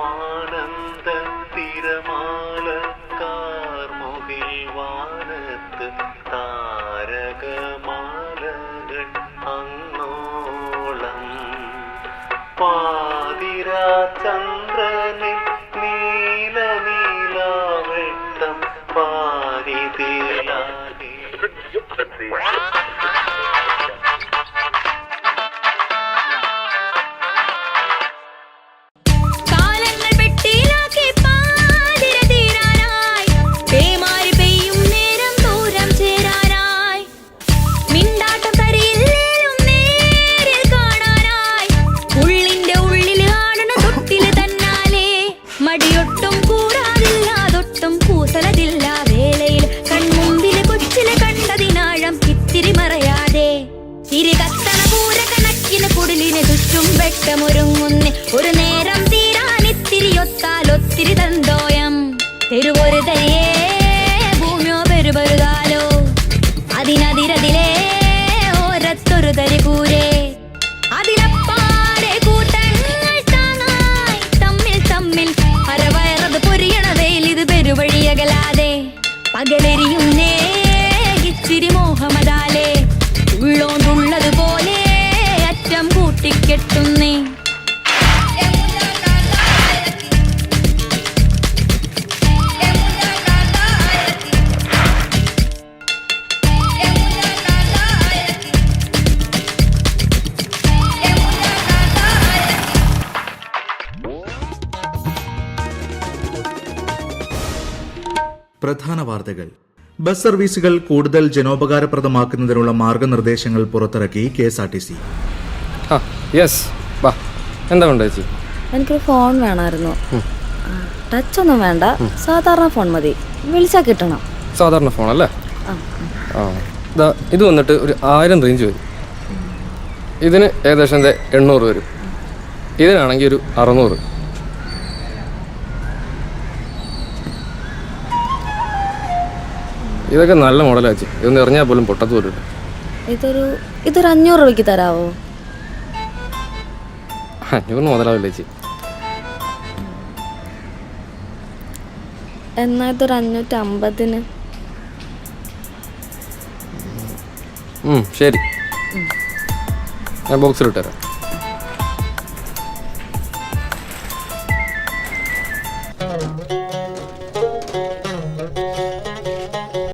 ആനന്ദ തിരമാല കാർമുകിൽ വാനത്ത് താരകമാലകൾ അങ്ങോളം പാതിരാ ചന്ദ്രനിൽ നീല നീലാവെട്ടം പാരിതിലാകെ ഒരു നേരം തീരാനിത്തിരിയൊത്താലൊത്തിരി തന്തോയം തെരുവൊരു തരിയേ ഭൂമിയോ പെരുപരുകാലോ അതിനതിരതിലേ ഓരത്തൊരു തരി കൂരേ അതിനപ്പാടെ കൂട്ടങ്ങൾ താങ്ങായി തമ്മിൽ തമ്മിൽ അരവയറത് പൊരിയണ വെയിലിത് പെരുവഴിയകലാതെ പകലെരിയുന്നേ ഇച്ചിരി മോഹമതാലേ ഉള്ളോണ്ടുള്ളതുപോലെ അറ്റം കൂട്ടിക്കെട്ടുന്നേ. പ്രധാന വാർത്തകൾ. ബസ് സർവീസുകൾ കൂടുതൽ ജനോപകാരപ്രദമാക്കുന്നതിനുള്ള മാർഗനിർദ്ദേശങ്ങൾ പുറത്തിറക്കി KSRTC. എന്താ ചേച്ചി? എനിക്കൊരു ഫോൺ വേണമായിരുന്നു. ടച്ച് ഒന്നും വേണ്ട, സാധാരണ ഫോൺ മതി, വിളിച്ചാൽ കിട്ടണം. സാധാരണ ഫോൺ അല്ലേ? ഇത് വന്നിട്ട് ഒരു 1000 റേഞ്ച് വരും. ഇതിന് ഏകദേശം 800 വരും. ഇതിനാണെങ്കിൽ ഒരു 600. ഇതൊക്കെ നല്ല മോഡലാച്ചി. ഇതൊന്നും എറിഞ്ഞാൽ പോലും പൊട്ടത്ത് പോലും. ഇതൊരു 500 രൂപയ്ക്ക് തരാവോ? 500 മുതലാവില്ല ചേച്ചി. എന്നാ ഇതൊരു 550. ശരി, ഞാൻ ബോക്സിൽ ഇട്ടുതരാം.